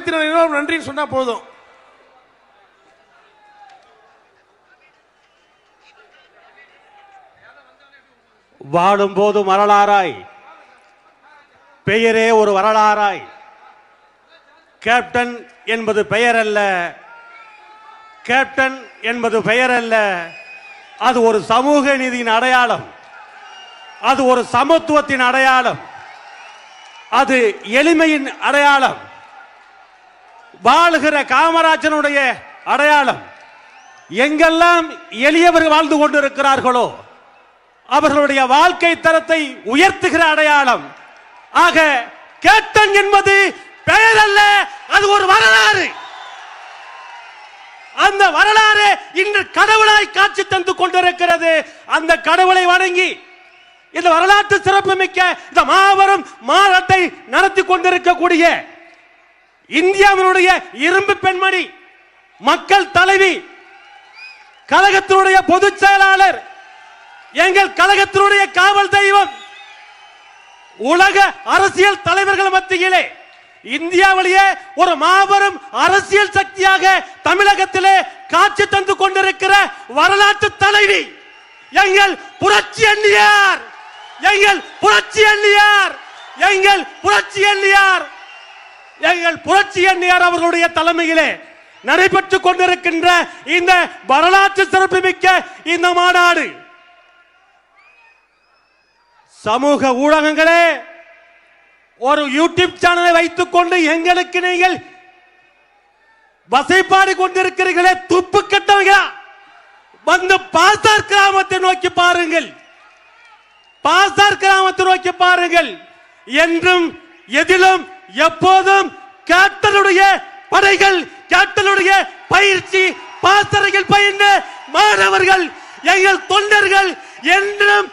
சமயத்தினர் நன்றின்னு சொன்னா போதும். வாழும்போது வரலாறாய், பெயரே ஒரு வரலாறாய். கேப்டன் என்பது பெயர் அல்ல, கேப்டன் என்பது பெயர் அல்ல, அது ஒரு சமூக நீதியின் அடையாளம், அது ஒரு சமத்துவத்தின் அடையாளம், அது எளிமையின் அடையாளம், வாழுகிற காமராஜனுடைய அடையாளம். எங்கெல்லாம் எளியவர்கள் வாழ்ந்து கொண்டிருக்கிறார்களோ அவர்களுடைய வாழ்க்கை தரத்தை உயர்த்துகிற அடையாளம். ஆக கேப்டன் என்பது பெயர் அல்ல, அது ஒரு வரலாறு. அந்த வரலாறு இன்று கடவுளாய் காட்சி தந்து கொண்டிருக்கிறது. அந்த கடவுளை வணங்கி இந்த வரலாற்று சிறப்புமிக்க இந்த மாபெரும் மாநாட்டை நடத்தி கொண்டிருக்கக்கூடிய இந்தியாவினுடைய இரும்பு பெண்மணி, மக்கள் தலைவி, கழகத்தினுடைய பொதுச் செயலாளர், எங்கள் கழகத்தினுடைய காவல் தெய்வம், உலக அரசியல் தலைவர்கள் மத்தியிலே இந்தியாவிலேயே ஒரு மாபெரும் அரசியல் சக்தியாக தமிழகத்திலே காட்சி தந்து கொண்டிருக்கிற வரலாற்று தலைவி எங்கள் புரட்சி அண்ணியார், எங்கள் புரட்சி அண்ணியார், எங்கள் புரட்சி அண்ணியார், எங்கள் புரட்சி அண்ணியார் அவர்களுடைய தலைமையிலே நடைபெற்றுக் கொண்டிருக்கின்ற இந்த வரலாற்று சிறப்புமிக்க இந்த மாநாடு, சமூக ஊடகங்களே ஒரு யூடியூப் சேனலை வைத்துக் கொண்டு எங்களுக்கு நீங்கள் வசைப்பாடி கொண்டிருக்கிறீர்களே, துப்பு கட்டவர்களா, வந்து பாசார் கிராமத்தை நோக்கி பாருங்கள், பாசார் கிராமத்தை நோக்கி பாருங்கள். என்றும் எதிலும் எப்போதும் கேப்டனுடைய படைகள், கேப்டனுடைய பயிற்சி, பாசறைகள் பயின்ற மாணவர்கள், எங்கள் தொண்டர்கள் என்றும்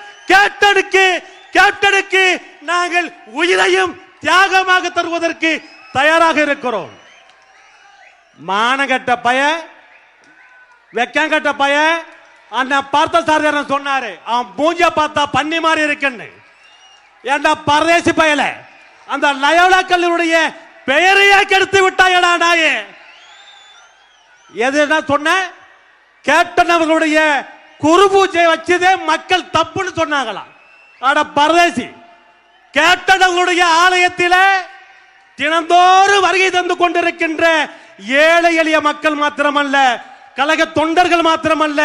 கேப்டனுக்கு நாங்கள் உயிரையும் தியாகமாக தருவதற்கு தயாராக இருக்கிறோம். மானகட்ட பய, வெக்கங்கட்ட பய, அண்ணன் பார்த்த சாரதியாரன் சொன்னாரு, அவன் மூஞ்ச பார்த்தா பன்னி மாதிரி இருக்குன்னு. ஏண்டா பரதேசி பயல, அந்த லயோலா கல்லூரிய பெயரையே கெடுத்து விட்டாயடா நாயே. எது சொன்ன? கேப்டன் அவர்களுடைய குரு பூஜை வச்சதே மக்கள் தப்புன்னு சொன்னாங்களாம். ஆட பரதேசி, கேப்டன் அவர்களுடைய ஆலயத்தில் தினந்தோறும் வருகை தந்து கொண்டிருக்கின்ற ஏழை எளிய மக்கள் மாத்திரமல்ல, கழக தொண்டர்கள் மாத்திரமல்ல,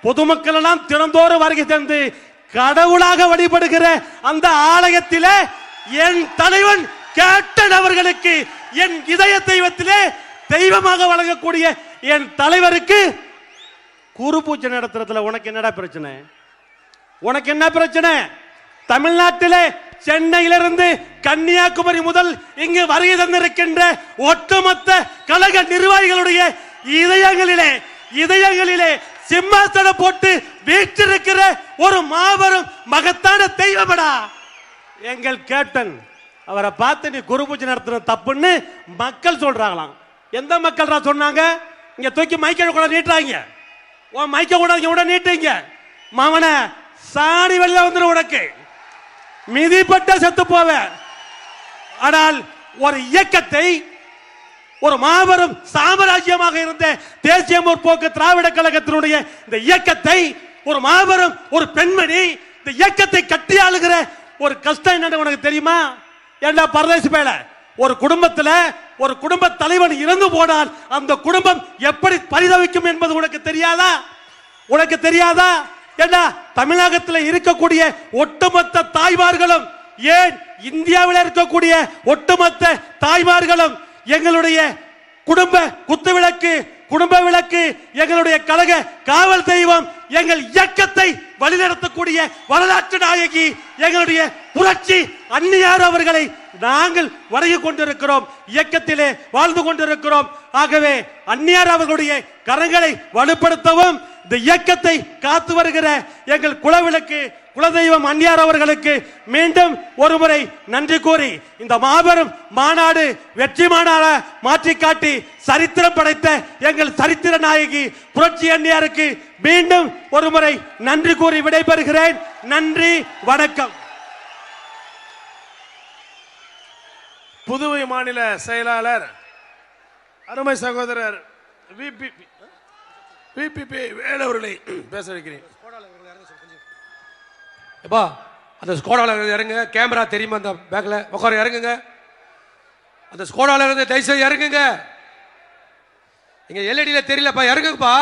பொதுமக்கள் எல்லாம் தினந்தோறும் வருகை தந்து கடவுளாக வழிபடுகிற அந்த ஆலயத்தில் என் தலைவன் கேப்டன் அவர்களுக்கு, என் இதய தெய்வத்திலே தெய்வமாக வழங்கக்கூடிய என் தலைவருக்கு குரு பூஜை நடத்துறதுல உனக்கு என்னடா பிரச்சனை? உனக்கு என்ன பிரச்சனை? தமிழ்நாட்டிலே சென்னையிலிருந்து கன்னியாகுமரி முதல் இங்கு வருகை தந்திருக்கின்ற ஒட்டுமொத்த கழக நிர்வாகிகளுடைய இதயங்களிலே சிம்மாசனம் போட்டு வீற்றிருக்கிற ஒரு மாபெரும் மகத்தான தெய்வமடா எங்கள் கேப்டன். அவரை பார்த்து நீ குரு பூஜை நடத்துற தப்புன்னு மக்கள் சொல்றாங்களாம். எந்த மக்கள் சொன்னாங்க? இங்க தூக்கி மைக்க கூட நீட்டுறாங்க, மைக்க கூட நீட்டுங்க. மாமன சாணி வெளியில வந்துடும், உனக்கு மிதிப்பட்ட செத்து போவ. ஆனால் ஒரு இயக்கத்தை, ஒரு மாபெரும் சாம்ராஜ்யமாக இருந்த தேசிய முற்போக்கு திராவிட கழகத்தினுடைய இந்த இயக்கத்தை, ஒரு மாபெரும் ஒரு பெண்மணி இந்த இயக்கத்தை கட்டி ஆளுகிற ஒரு கஷ்டம் என்னன்னு உனக்கு தெரியுமா? ஏண்டா பரதேசி பேல, ஒரு குடும்பத்தில் ஒரு குடும்ப தலைவன் இறந்து போனால் அந்த குடும்பம் எப்படி பரிதவிக்கும் என்பது உனக்கு தெரியாதா? உனக்கு தெரியாதா? ஏண்டா தமிழகத்தில் இருக்கக்கூடிய ஒட்டுமொத்த தாய்மார்களும், ஏன் இந்தியாவில் இருக்கக்கூடிய ஒட்டுமொத்த தாய்மார்களும் எங்களுடைய குடும்ப குத்துவிளக்கு, குடும்ப விளக்கு, எங்களுடைய கழக காவல் தெய்வம், எங்கள் இயக்கத்தை வழிநடத்தக்கூடிய வரலாற்று நாயகி எங்களுடைய புரட்சி அண்ணியார் அவர்களை நாங்கள் வணங்கி கொண்டிருக்கிறோம், இயக்கத்திலே வாழ்ந்து கொண்டிருக்கிறோம். ஆகவே அண்ணியார் அவர்களுடைய கரங்களை வலுப்படுத்தவும் இந்த இயக்கத்தை காத்து வருகிற எங்கள் குலவிளக்கு குலதெய்வம் அண்ணியார் அவர்களுக்கு மீண்டும் ஒருமுறை நன்றி கூறி இந்த மாபெரும் மாநாடு வெற்றி மாநாட மாற்றி காட்டி சரித்திரம் படைத்த எங்கள் சரித்திர நாயகி புரட்சி அண்ணியாருக்கு மீண்டும் ஒருமுறை நன்றி கூறி விடைபெறுகிறேன். நன்றி, வணக்கம். புதுவை மாநில செயலாளர் அருமை சகோதரர் விபிபி வேலவர்களை பேச வைக்கிறேன். எப்பா அந்த ஸ்கோடால இறங்குங்க. கேமரா தெரியுமா அந்த பேக்ல உட்கார இறங்குங்க. அந்த ஸ்கோடால இருந்து தயவுசெய்து இறங்குங்க. இங்க எல்இடியில தெரியலப்பா, இறங்குங்கப்பா,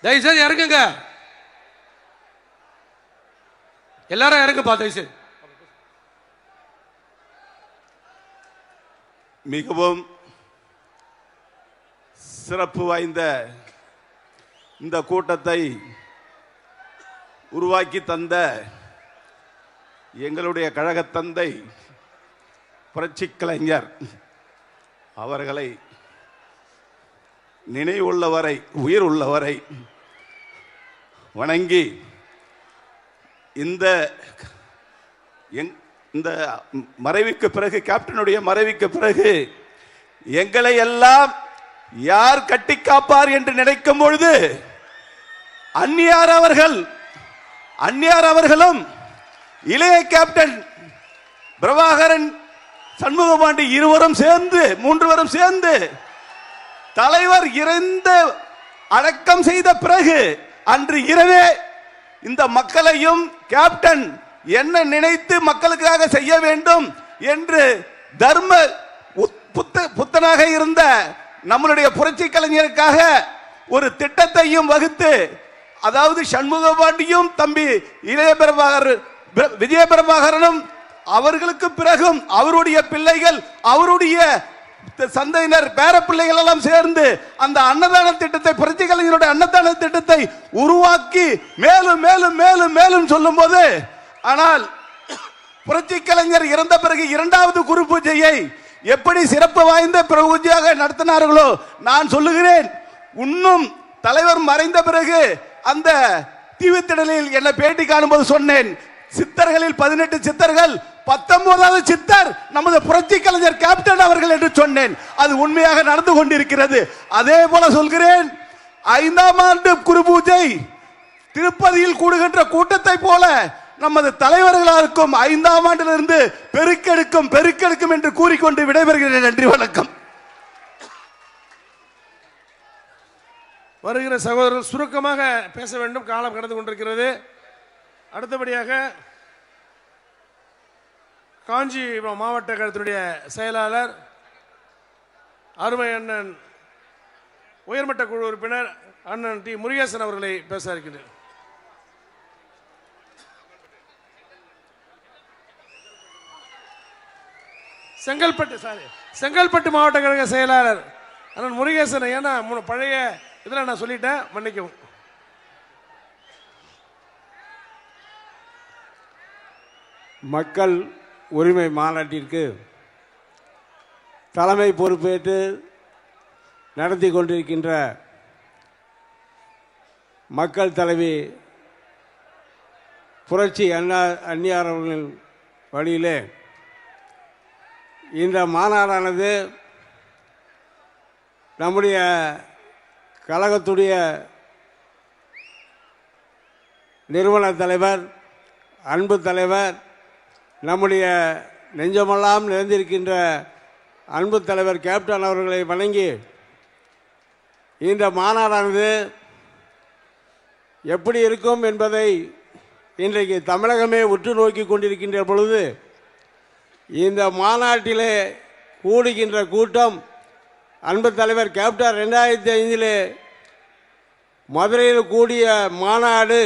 தயவுசெய்து இறங்குங்க. எல்லாரும் இறங்குப்பா தயவுசெய்து. மிகவும் சிறப்பு வாய்ந்த இந்த கூட்டத்தை உருவாக்கி தந்த எங்களுடைய கழக தந்தை புரட்சி கலைஞர் அவர்களை நினைவுள்ளவரை உயிர் உள்ளவரை வணங்கி இந்த மறைவுக்கு பிறகு, கேப்டனுடைய மறைவுக்கு பிறகு எங்களை எல்லாம் யார் கட்டி காப்பார் என்று நினைக்கும் பொழுது அந்நியார் அவர்களும் இளைய கேப்டன் பிரபாகரன், சண்முகபாண்டி மூன்றுவரும் சேர்ந்து தலைவர் இறந்து அடக்கம் செய்த பிறகு அன்று இரவே இந்த மக்களையும் கேப்டன் என்ன நினைத்து மக்களுக்காக செய்ய வேண்டும் என்று தர்ம புத்தனாக இருந்த நம்மளுடைய புரட்சி கலைஞருக்காக ஒரு திட்டத்தையும் வகுத்து, அதாவது சண்முகபாண்டியும் தம்பி விஜய பிரபாகரனும் அவர்களுக்கு பிறகும் அவருடைய பிள்ளைகள், அவருடைய சந்தையினர், பேர பிள்ளைகள் எல்லாம் சேர்ந்து அந்த அன்னதான திட்டத்தை, புரட்சி கலைஞருடைய அன்னதான திட்டத்தை உருவாக்கி மேலும் மேலும் மேலும் மேலும் சொல்லும் போது, ஆனால் புரட்சி கலைஞர் இறந்த பிறகு இரண்டாவது குரு பூஜையை எப்படி சிறப்பு வாய்ந்த பூஜையாக நடத்தினார்களோ நான் சொல்லுகிறேன். இன்னும் தலைவர் மறைந்த பிறகு அந்த தீவுத்திடலில் என்ன பேட்டி காணும்போது சொன்னேன், சித்தர்களில் 18 சித்தர்கள் 19வது சித்தர் நமது புரட்சி கலைஞர் கேப்டன் அவர்கள் என்று சொன்னேன். அது உண்மையாக நடந்து கொண்டிருக்கிறது. அதே போல சொல்கிறேன், 5ஆம் ஆண்டு குரு பூஜை திருப்பதியில் கூடுகின்ற கூட்டத்தை போல நமது தலைவர்களாருக்கும் 5ஆம் ஆண்டிலிருந்து பெருக்கெடுக்கும் என்று கூறிக்கொண்டு விடைபெறுகிறேன். நன்றி, வணக்கம். வருகிற சகோதரர் சுருக்கமாக பேச வேண்டும், காலம் கடந்து கொண்டிருக்கிறது. அடுத்தபடியாக காஞ்சிபுரம் மாவட்ட கழகத்தினுடைய செயலாளர் அருமை அண்ணன் உயர்மட்ட குழு உறுப்பினர் அண்ணன் டி முருகேசன் அவர்களை பேச இருக்கின்றனர். செங்கல்பட்டு மாவட்ட கழக செயலாளர் அண்ணன் முருகேசன். ஏன்னா பழைய இதில் நான் சொல்லிட்டேன், மன்னிக்கவும். மக்கள் உரிமை மாநாட்டிற்கு தலைமை பொறுப்பேற்று நடத்தி கொண்டிருக்கின்ற மக்கள் தலைவி புரட்சி அன்னியார் அவர்களின் வழியிலே இந்த மாநாடானது நம்முடைய கழகத்துடைய நிறுவன தலைவர், அன்பு தலைவர், நம்முடைய நெஞ்சமெல்லாம் நிறைந்திருக்கின்ற அன்பு தலைவர் கேப்டன் அவர்களை வணங்கி இந்த மாநாடானது எப்படி இருக்கும் என்பதை இன்றைக்கு தமிழகமே உற்று நோக்கி கொண்டிருக்கின்ற பொழுது, இந்த மாநாட்டிலே கூடுகின்ற கூட்டம், அன்பு தலைவர் கேப்டன் 2005 மதுரையில் கூடிய மாநாடு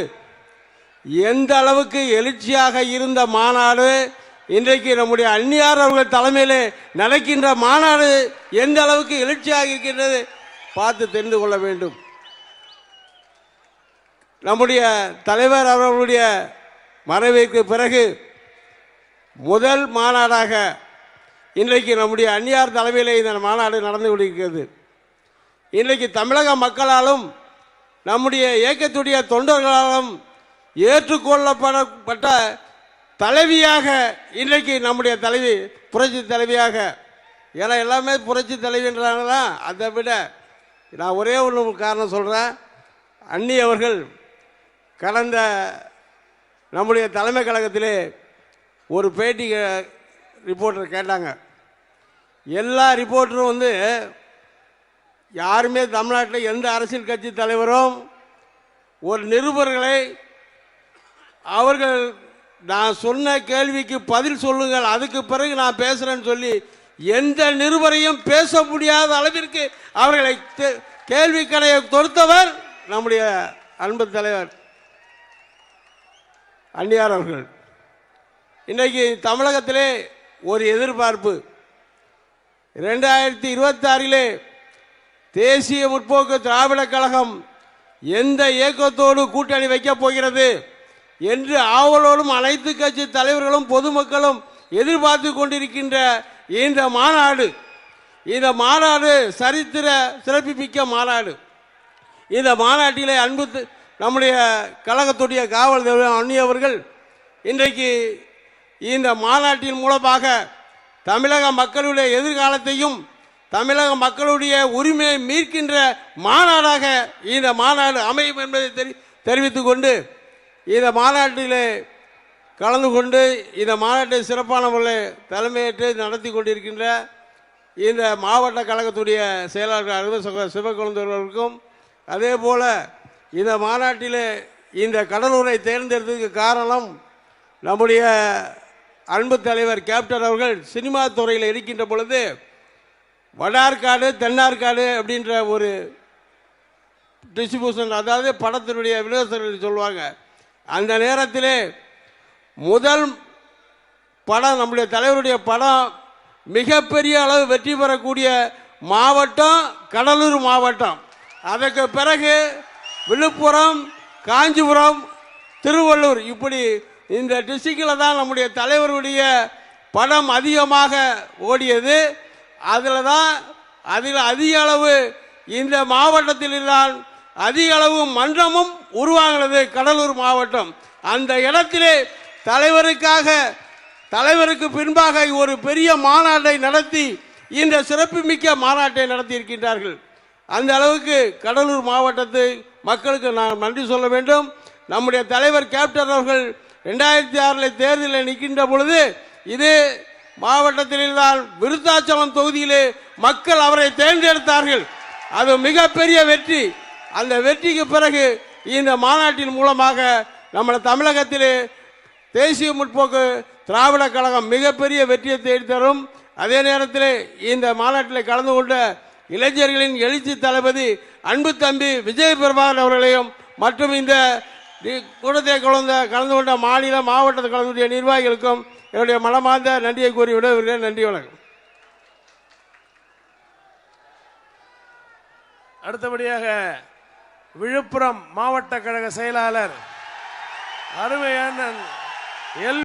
எந்த அளவுக்கு எழுச்சியாக இருந்த மாநாடு, இன்றைக்கு நம்முடைய அன்னியார் அவர்கள் தலைமையில் நடக்கின்ற மாநாடு எந்த அளவுக்கு எழுச்சியாக இருக்கின்றது பார்த்து தெரிந்து கொள்ள வேண்டும். நம்முடைய தலைவர் அவர்களுடைய மறைவுக்கு பிறகு முதல் மாநாடாக இன்றைக்கு நம்முடைய அன்னியார் தலைமையில் இந்த மாநாடு நடந்து கொண்டிருக்கிறது. இன்றைக்கு தமிழக மக்களாலும் நம்முடைய இயக்கத்துடைய தொண்டர்களாலும் ஏற்றுக்கொள்ளப்பட்ட தலைவியாக இன்றைக்கு நம்முடைய தலைவி, புரட்சி தலைவியாக, ஏன்னா எல்லாமே புரட்சி தலைவின்றாங்களா, அதை விட நான் ஒரே ஒன்று காரணம் சொல்கிறேன். அன்னி அவர்கள் கடந்த நம்முடைய தலைமை கழகத்திலே ஒரு பேட்டி ரிப்போர்ட்டர் கேட்டாங்க, எல்லா ரிப்போர்ட்டரும் வந்து யாருமே தமிழ்நாட்டில் எந்த அரசியல் கட்சி தலைவரும் ஒரு நிருபர்களை அவர்கள் நான் சொன்ன கேள்விக்கு பதில் சொல்லுங்கள் அதுக்கு பிறகு நான் பேசுறேன்னு சொல்லி எந்த நிருபரையும் பேச முடியாத அளவிற்கு அவர்களை கேள்வி கணையை தொடுத்தவர் நம்முடைய அன்பு தலைவர் அன்னியார் அவர்கள். இன்றைக்கு தமிழகத்திலே ஒரு எதிர்பார்ப்பு 2026 தேசிய முற்போக்கு திராவிட கழகம் எந்த இயக்கத்தோடு கூட்டணி வைக்கப் போகிறது என்று ஆவலோடும் அனைத்து கட்சி தலைவர்களும் பொதுமக்களும் எதிர்பார்த்து கொண்டிருக்கின்ற இந்த மாநாடு சரித்திர சிறப்புமிக்க மாநாடு. இந்த மாநாட்டிலே நம்முடைய கழகத்துடைய காவல் தலைவர் அன்னியவர்கள் இன்றைக்கு இந்த மாநாட்டின் மூலமாக தமிழக மக்களுடைய எதிர்காலத்தையும் தமிழக மக்களுடைய உரிமையை மீட்கின்ற மாநாடாக இந்த மாநாடு அமையும் என்பதை தெரிவித்துக் கொண்டு இந்த மாநாட்டிலே கலந்து கொண்டு இந்த மாநாட்டை சிறப்பான முறையில் தலைமையேற்று நடத்தி கொண்டிருக்கின்ற இந்த மாவட்ட கழகத்துடைய செயலாளர் அருமை சிவகுழந்தவர்களுக்கும் அதே போல இந்த மாநாட்டிலே இந்த கடலூரை தேர்ந்தெடுத்ததுக்கு காரணம் நம்முடைய அன்பு தலைவர் கேப்டன் அவர்கள் சினிமா துறையில் இருக்கின்ற பொழுது வடார்காடு தென்னார்காடு அப்படின்ற ஒரு டிஸ்ட்ரிபியூஷன், அதாவது படத்தினுடைய விநியோகஸ்தர்கள் சொல்லுவாங்க. அந்த நேரத்திலே முதல் படம் நம்முடைய தலைவருடைய படம் மிகப்பெரிய அளவு வெற்றி பெறக்கூடிய மாவட்டம் கடலூர் மாவட்டம். அதற்கு பிறகு விழுப்புரம், காஞ்சிபுரம், திருவள்ளூர், இப்படி இந்த டிஸ்ட்ரிக்டில் தான் நம்முடைய தலைவருடைய படம் அதிகமாக ஓடியது. அதில் அதிக அளவு இந்த மாவட்டத்தில் தான் அதிக அளவு மன்றமும் உருவாகிறது கடலூர் மாவட்டம். அந்த இடத்திலே தலைவருக்கு பின்பாக ஒரு பெரிய மாநாட்டை நடத்தி இந்த சிறப்புமிக்க மாநாட்டை நடத்தி இருக்கின்றார்கள். அந்த அளவுக்கு கடலூர் மாவட்டத்து மக்களுக்கு நான் நன்றி சொல்ல வேண்டும். நம்முடைய தலைவர் கேப்டன் அவர்கள் 2006 தேர்தலில் நிற்கின்ற பொழுது இதே மாவட்டத்தில் தான் விருத்தாச்சலம் தொகுதியிலே மக்கள் அவரை தேர்ந்தெடுத்தார்கள். அது மிகப்பெரிய வெற்றி. அந்த வெற்றிக்கு பிறகு இந்த மாநாட்டின் மூலமாக நம்ம தமிழகத்திலே தேசிய முற்போக்கு திராவிட கழகம் மிகப்பெரிய வெற்றியை தேடி தரும். அதே நேரத்தில் இந்த மாநாட்டில் கலந்து கொண்ட இளைஞர்களின் எழுச்சி தளபதி அன்பு தம்பி விஜய் பிரபாகர் அவர்களையும் மற்றும் இந்த கூட்டத்தை கலந்து கொண்ட மாநில மாவட்ட கழகத்துடைய நிர்வாகிகளுக்கும் என்னுடைய மனமார்ந்த நன்றியை கூறி விடைபெறுகிறேன். நன்றி, வணக்கம். அடுத்தபடியாக விழுப்புரம் மாவட்ட கழக செயலாளர் அருமையான எல்